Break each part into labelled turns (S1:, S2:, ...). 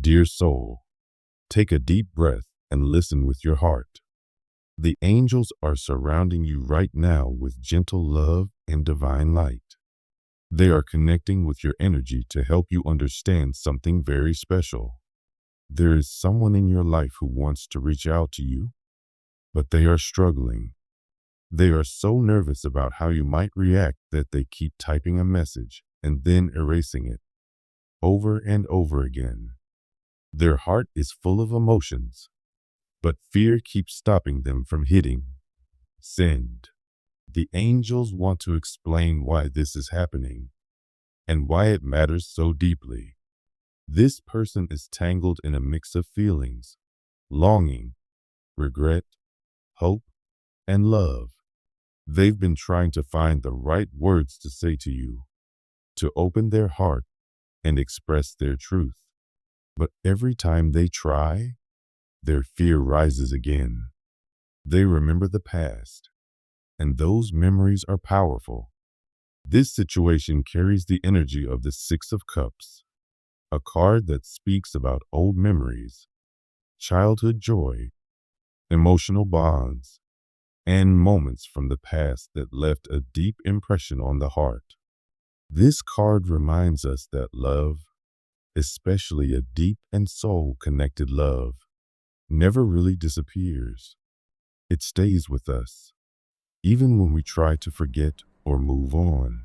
S1: Dear soul, take a deep breath and listen with your heart. The angels are surrounding you right now with gentle love and divine light. They are connecting with your energy to help you understand something very special. There is someone in your life who wants to reach out to you, but they are struggling. They are so nervous about how you might react that they keep typing a message and then erasing it over and over again. Their heart is full of emotions, but fear keeps stopping them from hitting send. The angels want to explain why this is happening and why it matters so deeply. This person is tangled in a mix of feelings: longing, regret, hope, and love. They've been trying to find the right words to say to you, to open their heart and express their truth. But every time they try, their fear rises again. They remember the past, and those memories are powerful. This situation carries the energy of the Six of Cups, a card that speaks about old memories, childhood joy, emotional bonds, and moments from the past that left a deep impression on the heart. This card reminds us that love, especially a deep and soul-connected love, never really disappears. It stays with us, even when we try to forget or move on.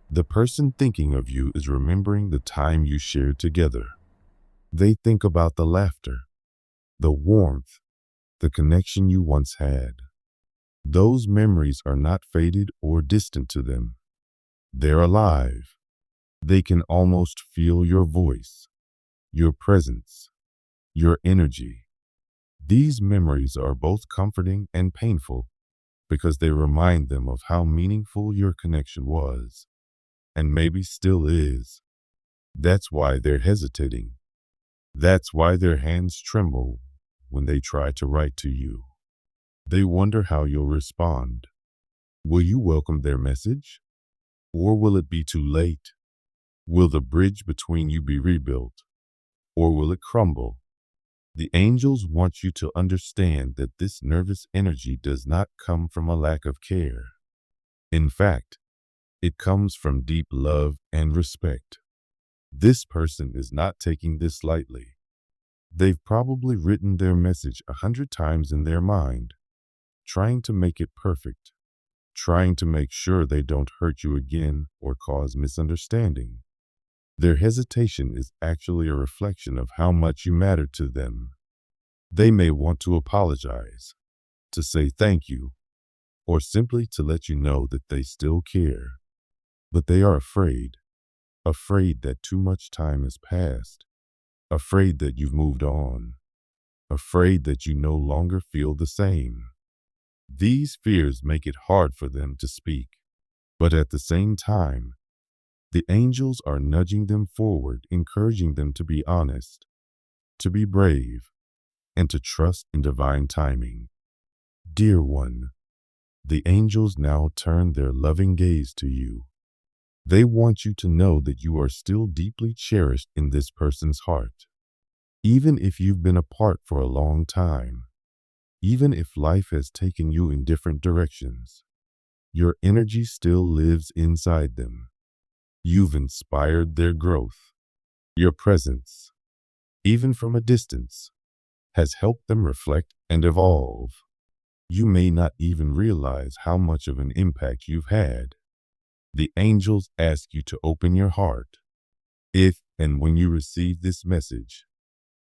S1: The person thinking of you is remembering the time you shared together. They think about the laughter, the warmth, the connection you once had. Those memories are not faded or distant to them. They're alive. They can almost feel your voice, your presence, your energy. These memories are both comforting and painful because they remind them of how meaningful your connection was, and maybe still is. That's why they're hesitating. That's why their hands tremble when they try to write to you. They wonder how you'll respond. Will you welcome their message? Or will it be too late? Will the bridge between you be rebuilt? Or will it crumble? The angels want you to understand that this nervous energy does not come from a lack of care. In fact, it comes from deep love and respect. This person is not taking this lightly. They've probably written their message 100 times in their mind, trying to make it perfect, trying to make sure they don't hurt you again or cause misunderstanding. Their hesitation is actually a reflection of how much you matter to them. They may want to apologize, to say thank you, or simply to let you know that they still care. But they are afraid that too much time has passed, afraid that you've moved on, afraid that you no longer feel the same. These fears make it hard for them to speak, but at the same time, the angels are nudging them forward, encouraging them to be honest, to be brave, and to trust in divine timing. Dear one, the angels now turn their loving gaze to you. They want you to know that you are still deeply cherished in this person's heart. Even if you've been apart for a long time, even if life has taken you in different directions, your energy still lives inside them. You've inspired their growth. Your presence, even from a distance, has helped them reflect and evolve. You may not even realize how much of an impact you've had. The angels ask you to open your heart. If and when you receive this message,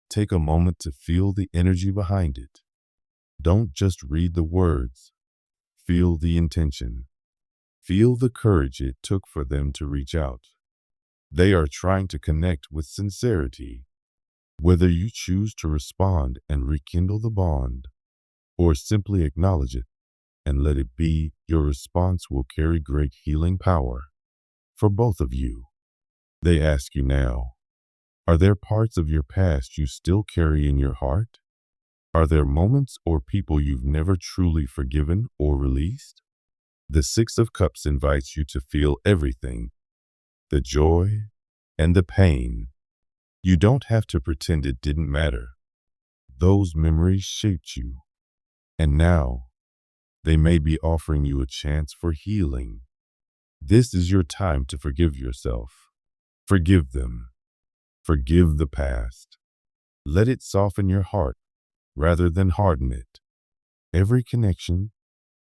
S1: take a moment to feel the energy behind it. Don't just read the words. Feel the intention. Feel the courage it took for them to reach out. They are trying to connect with sincerity. Whether you choose to respond and rekindle the bond, or simply acknowledge it and let it be, your response will carry great healing power for both of you. They ask you now, are there parts of your past you still carry in your heart? Are there moments or people you've never truly forgiven or released? The Six of Cups invites you to feel everything, the joy and the pain, You don't have to pretend it didn't matter. Those memories shaped you, and now they may be offering you a chance for healing. This is your time to forgive yourself. Forgive them. Forgive the past. Let it soften your heart rather than harden it. Every connection,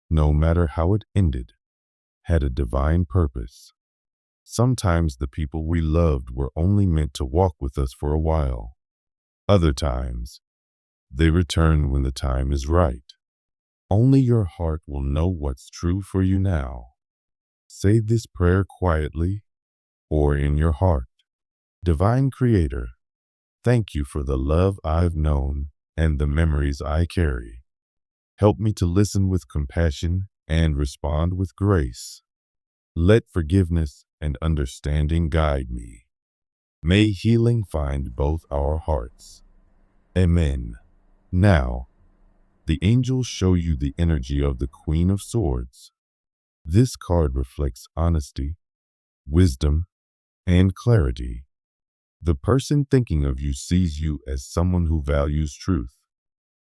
S1: no matter how it ended, had a divine purpose. Sometimes the people we loved were only meant to walk with us for a while. Other times, they return when the time is right. Only your heart will know what's true for you now. Say this prayer quietly or in your heart. Divine Creator, thank you for the love I've known and the memories I carry. Help me to listen with compassion and respond with grace. Let forgiveness and understanding guide me. May healing find both our hearts. Amen. Now, the angels show you the energy of the Queen of Swords. This card reflects honesty, wisdom, and clarity. The person thinking of you sees you as someone who values truth.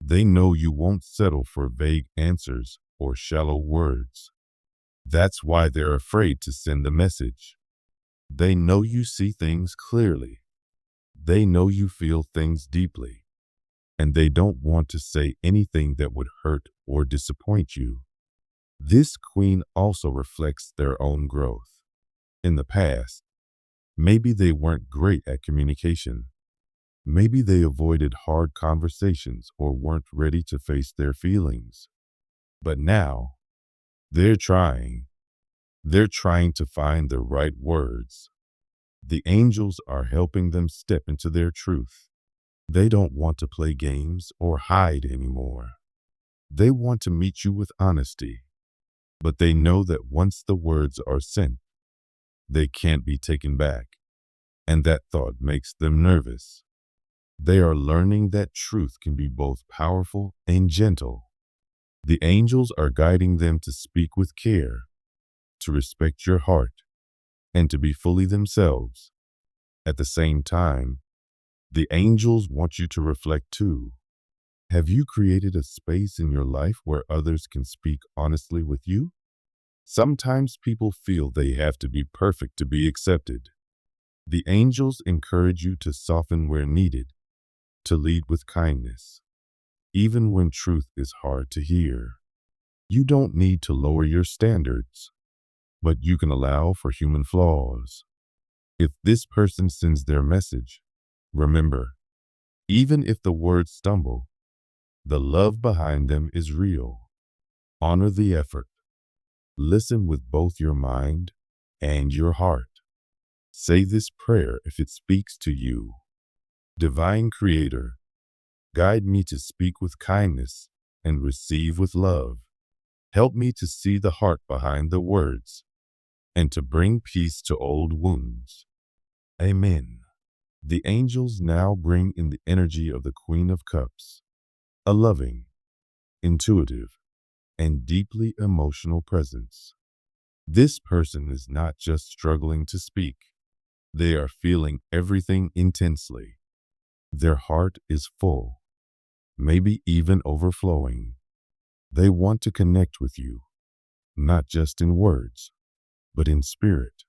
S1: They know you won't settle for vague answers or shallow words. That's why they're afraid to send the message. They know you see things clearly. They know you feel things deeply. And they don't want to say anything that would hurt or disappoint you. This queen also reflects their own growth. In the past, maybe they weren't great at communication. Maybe they avoided hard conversations or weren't ready to face their feelings. But now, they're trying. They're trying to find the right words. The angels are helping them step into their truth. They don't want to play games or hide anymore. They want to meet you with honesty. But they know that once the words are sent, they can't be taken back. And that thought makes them nervous. They are learning that truth can be both powerful and gentle. The angels are guiding them to speak with care, to respect your heart, and to be fully themselves. At the same time, the angels want you to reflect too. Have you created a space in your life where others can speak honestly with you? Sometimes people feel they have to be perfect to be accepted. The angels encourage you to soften where needed, to lead with kindness, even when truth is hard to hear. You don't need to lower your standards, but you can allow for human flaws. If this person sends their message, remember, even if the words stumble, the love behind them is real. Honor the effort. Listen with both your mind and your heart. Say this prayer if it speaks to you. Divine Creator, guide me to speak with kindness and receive with love. Help me to see the heart behind the words and to bring peace to old wounds. Amen. The angels now bring in the energy of the Queen of Cups, a loving, intuitive, and deeply emotional presence. This person is not just struggling to speak. They are feeling everything intensely. Their heart is full, maybe even overflowing. They want to connect with you, not just in words, but in spirit.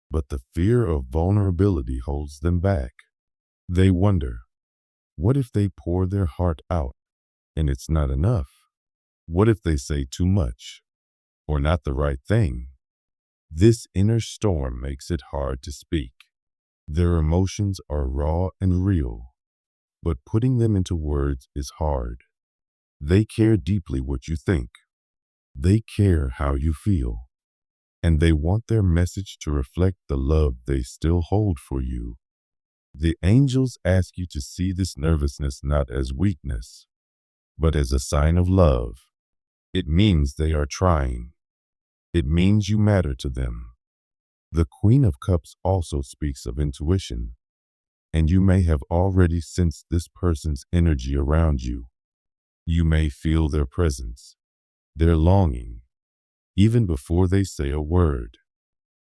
S1: But the fear of vulnerability holds them back. They wonder, what if they pour their heart out and it's not enough? What if they say too much or not the right thing? This inner storm makes it hard to speak. Their emotions are raw and real, but putting them into words is hard. They care deeply what you think. They care how you feel. And they want their message to reflect the love they still hold for you. The angels ask you to see this nervousness not as weakness, but as a sign of love. It means they are trying. It means you matter to them. The Queen of Cups also speaks of intuition, and you may have already sensed this person's energy around you. You may feel their presence, their longing, even before they say a word.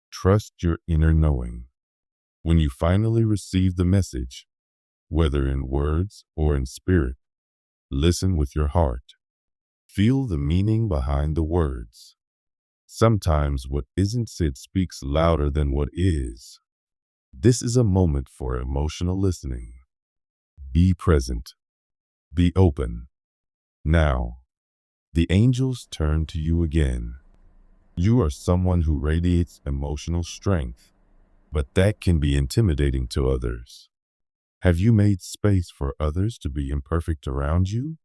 S1: Trust your inner knowing. When you finally receive the message, whether in words or in spirit, listen with your heart. Feel the meaning behind the words. Sometimes what isn't said speaks louder than what is. This is a moment for emotional listening. Be present. Be open. Now, the angels turn to you again. You are someone who radiates emotional strength, but that can be intimidating to others. Have you made space for others to be imperfect around you?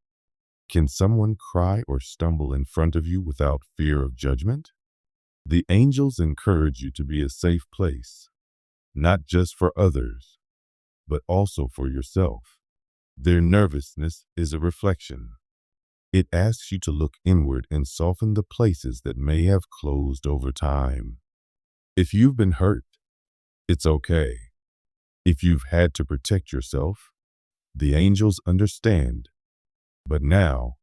S1: Can someone cry or stumble in front of you without fear of judgment? The angels encourage you to be a safe place, not just for others, but also for yourself. Their nervousness is a reflection. It asks you to look inward and soften the places that may have closed over time. If you've been hurt, it's okay. If you've had to protect yourself, the angels understand. But now,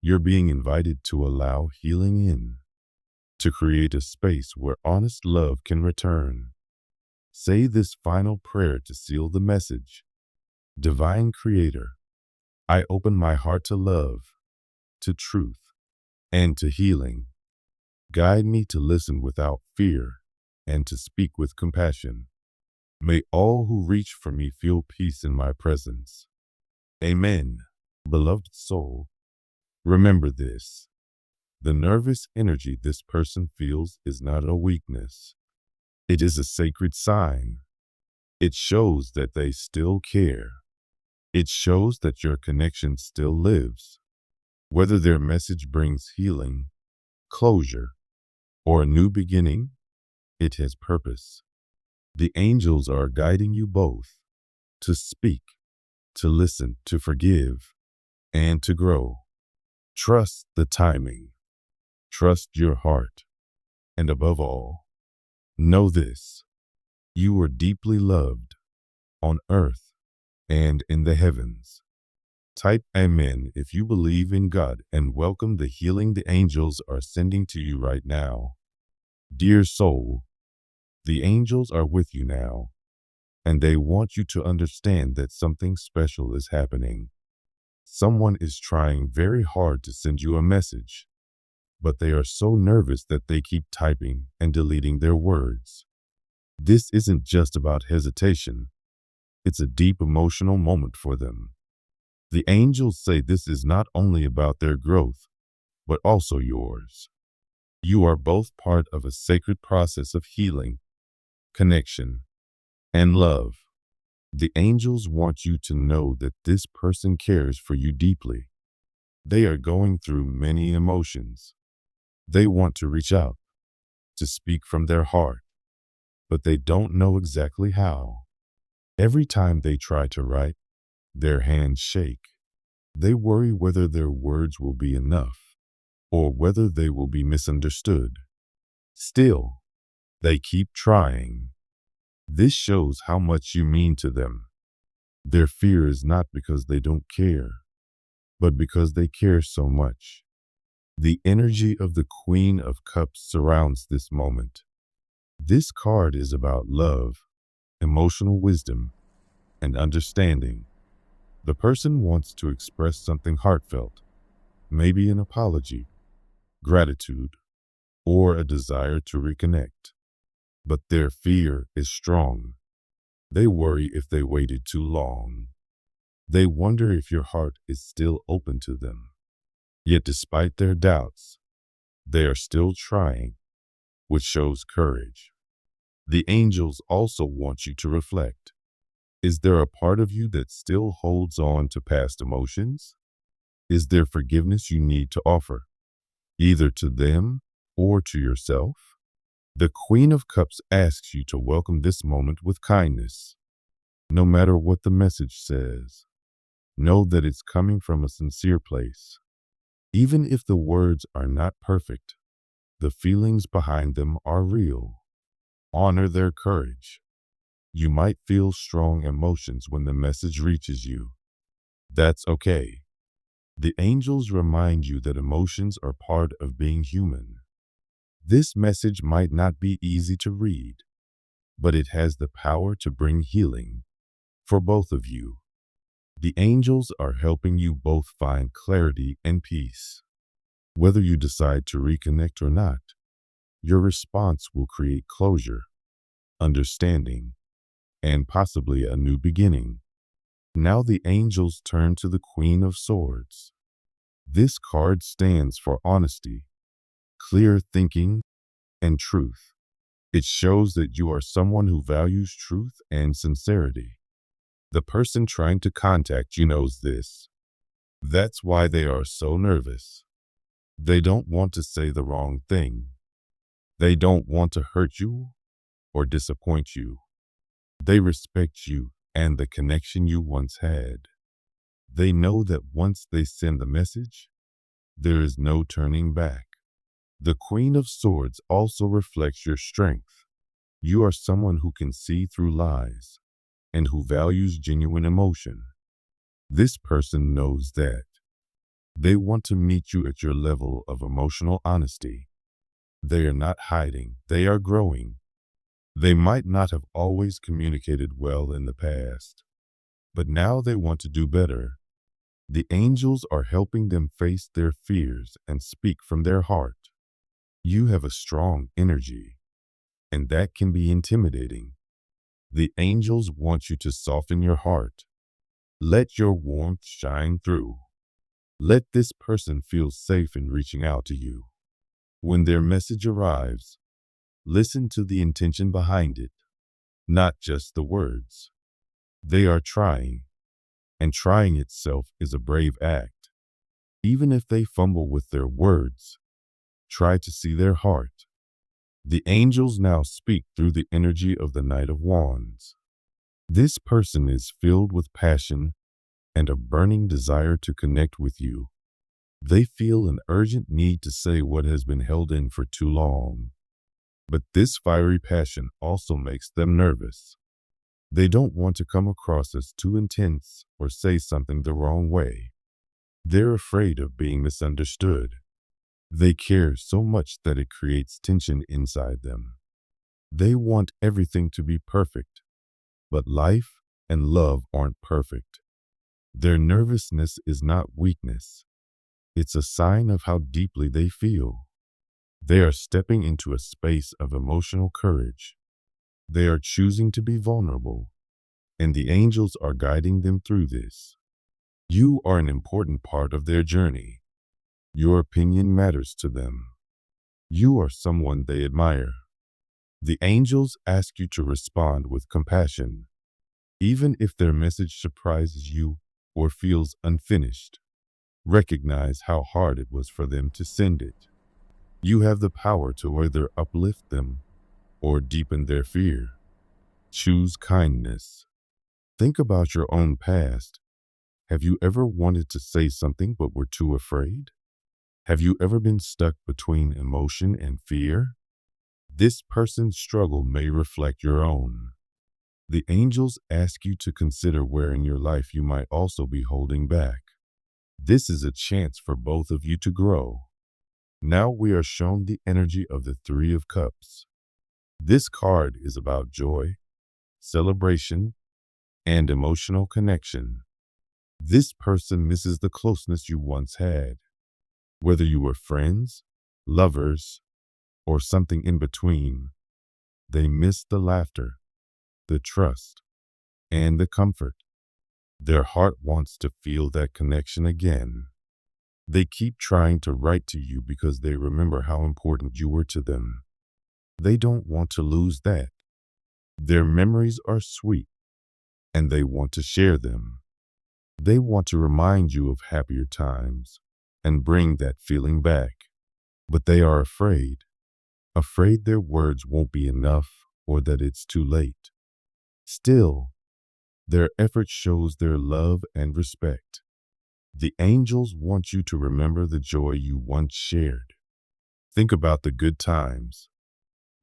S1: you're being invited to allow healing in, to create a space where honest love can return. Say this final prayer to seal the message. Divine Creator, I open my heart to love, to truth, and to healing. Guide me to listen without fear and to speak with compassion. May all who reach for me feel peace in my presence. Amen. Beloved soul, remember this. The nervous energy this person feels is not a weakness. It is a sacred sign. It shows that they still care. It shows that your connection still lives. Whether their message brings healing, closure, or a new beginning, it has purpose. The angels are guiding you both to speak, to listen, to forgive, and to grow. Trust the timing. Trust your heart. And above all, know this. You are deeply loved on earth and in the heavens. Type Amen if you believe in God and welcome the healing the angels are sending to you right now. Dear soul, the angels are with you now, and they want you to understand that something special is happening. Someone is trying very hard to send you a message, but they are so nervous that they keep typing and deleting their words. This isn't just about hesitation. It's a deep emotional moment for them. The angels say this is not only about their growth, but also yours. You are both part of a sacred process of healing, connection, and love. The angels want you to know that this person cares for you deeply. They are going through many emotions. They want to reach out, to speak from their heart, but they don't know exactly how. Every time they try to write, their hands shake. They worry whether their words will be enough, or whether they will be misunderstood. Still, they keep trying. This shows how much you mean to them. Their fear is not because they don't care, but because they care so much. The energy of the Queen of Cups surrounds this moment. This card is about love, emotional wisdom, and understanding. The person wants to express something heartfelt, maybe an apology, gratitude, or a desire to reconnect. But their fear is strong. They worry if they waited too long. They wonder if your heart is still open to them. Yet despite their doubts, they are still trying, which shows courage. The angels also want you to reflect. Is there a part of you that still holds on to past emotions? Is there forgiveness you need to offer, either to them or to yourself? The Queen of Cups asks you to welcome this moment with kindness. No matter what the message says, know that it's coming from a sincere place. Even if the words are not perfect, the feelings behind them are real. Honor their courage. You might feel strong emotions when the message reaches you. That's okay. The angels remind you that emotions are part of being human. This message might not be easy to read, but it has the power to bring healing for both of you. The angels are helping you both find clarity and peace. Whether you decide to reconnect or not, your response will create closure, understanding, and possibly a new beginning. Now the angels turn to the Queen of Swords. This card stands for honesty, clear thinking, and truth. It shows that you are someone who values truth and sincerity. The person trying to contact you knows this. That's why they are so nervous. They don't want to say the wrong thing. They don't want to hurt you or disappoint you. They respect you and the connection you once had. They know that once they send the message, there is no turning back. The Queen of Swords also reflects your strength. You are someone who can see through lies and who values genuine emotion. This person knows that. They want to meet you at your level of emotional honesty. They are not hiding, they are growing. They might not have always communicated well in the past, but now they want to do better. The angels are helping them face their fears and speak from their heart. You have a strong energy, and that can be intimidating. The angels want you to soften your heart. Let your warmth shine through. Let this person feel safe in reaching out to you. When their message arrives, listen to the intention behind it, not just the words. They are trying, and trying itself is a brave act. Even if they fumble with their words, try to see their heart. The angels now speak through the energy of the Knight of Wands. This person is filled with passion and a burning desire to connect with you. They feel an urgent need to say what has been held in for too long. But this fiery passion also makes them nervous. They don't want to come across as too intense or say something the wrong way. They're afraid of being misunderstood. They care so much that it creates tension inside them. They want everything to be perfect, but life and love aren't perfect. Their nervousness is not weakness. It's a sign of how deeply they feel. They are stepping into a space of emotional courage. They are choosing to be vulnerable, and the angels are guiding them through this. You are an important part of their journey. Your opinion matters to them. You are someone they admire. The angels ask you to respond with compassion, even if their message surprises you or feels unfinished. Recognize how hard it was for them to send it. You have the power to either uplift them or deepen their fear. Choose kindness. Think about your own past. Have you ever wanted to say something but were too afraid? Have you ever been stuck between emotion and fear? This person's struggle may reflect your own. The angels ask you to consider where in your life you might also be holding back. This is a chance for both of you to grow. Now we are shown the energy of the Three of Cups. This card is about joy, celebration, and emotional connection. This person misses the closeness you once had. Whether you were friends, lovers, or something in between, they miss the laughter, the trust, and the comfort. Their heart wants to feel that connection again. They keep trying to write to you because they remember how important you were to them. They don't want to lose that. Their memories are sweet, and they want to share them. They want to remind you of happier times and bring that feeling back. But they are afraid their words won't be enough or that it's too late. Still, their effort shows their love and respect. The angels want you to remember the joy you once shared. Think about the good times.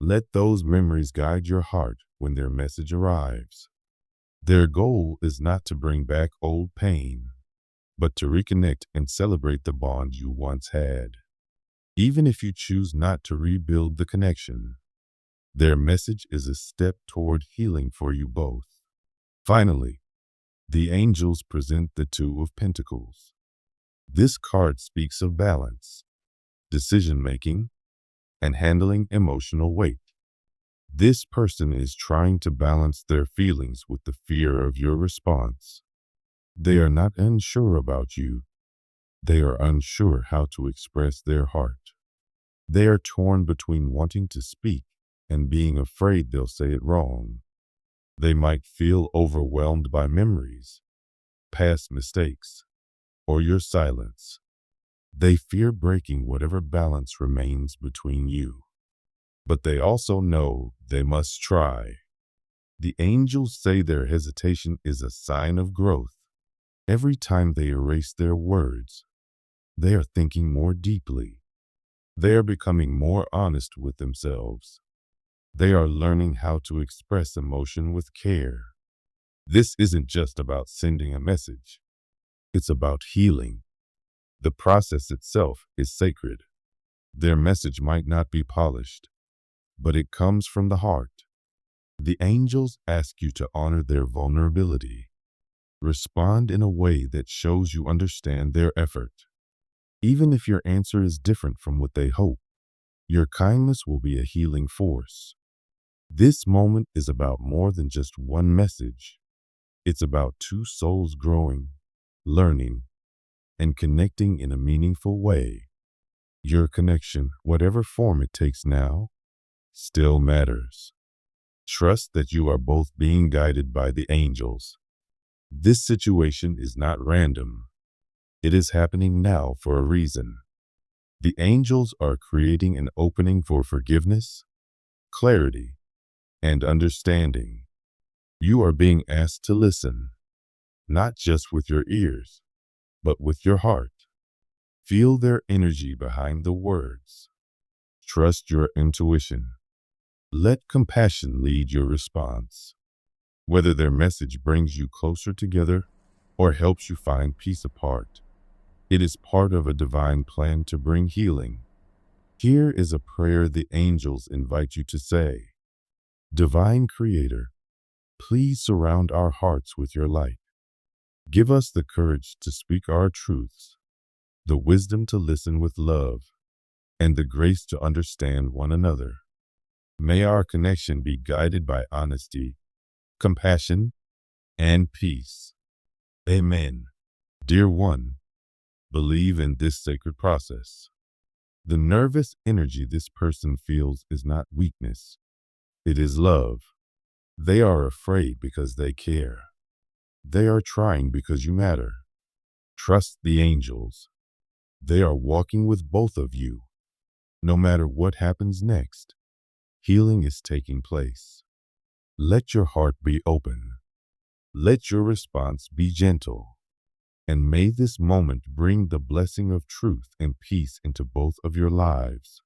S1: Let those memories guide your heart when their message arrives. Their goal is not to bring back old pain, but to reconnect and celebrate the bond you once had. Even if you choose not to rebuild the connection, Their message is a step toward healing for you both. Finally, the angels present the Two of Pentacles. This card speaks of balance, decision-making, and handling emotional weight. This person is trying to balance their feelings with the fear of your response. They are not unsure about you. They are unsure how to express their heart. They are torn between wanting to speak and being afraid they'll say it wrong. They might feel overwhelmed by memories, past mistakes, or your silence. They fear breaking whatever balance remains between you. But they also know they must try. The angels say their hesitation is a sign of growth. Every time they erase their words, they are thinking more deeply. They are becoming more honest with themselves. They are learning how to express emotion with care. This isn't just about sending a message. It's about healing. The process itself is sacred. Their message might not be polished, but it comes from the heart. The angels ask you to honor their vulnerability. Respond in a way that shows you understand their effort. Even if your answer is different from what they hope, your kindness will be a healing force. This moment is about more than just one message. It's about two souls growing, learning, and connecting in a meaningful way. Your connection, whatever form it takes now, still matters. Trust that you are both being guided by the angels. This situation is not random. It is happening now for a reason. The angels are creating an opening for forgiveness, clarity, and understanding. You are being asked to listen, not just with your ears, but with your heart. Feel their energy behind the words. Trust your intuition. Let compassion lead your response. Whether their message brings you closer together or helps you find peace apart, it is part of a divine plan to bring healing. Here is a prayer the angels invite you to say. Divine Creator, please surround our hearts with your light. Give us the courage to speak our truths, the wisdom to listen with love, and the grace to understand one another. May our connection be guided by honesty, compassion, and peace. Amen. Dear one, believe in this sacred process. The nervous energy this person feels is not weakness. It is love. They are afraid because they care. They are trying because you matter. Trust the angels. They are walking with both of you. No matter what happens next, healing is taking place. Let your heart be open. Let your response be gentle. And may this moment bring the blessing of truth and peace into both of your lives.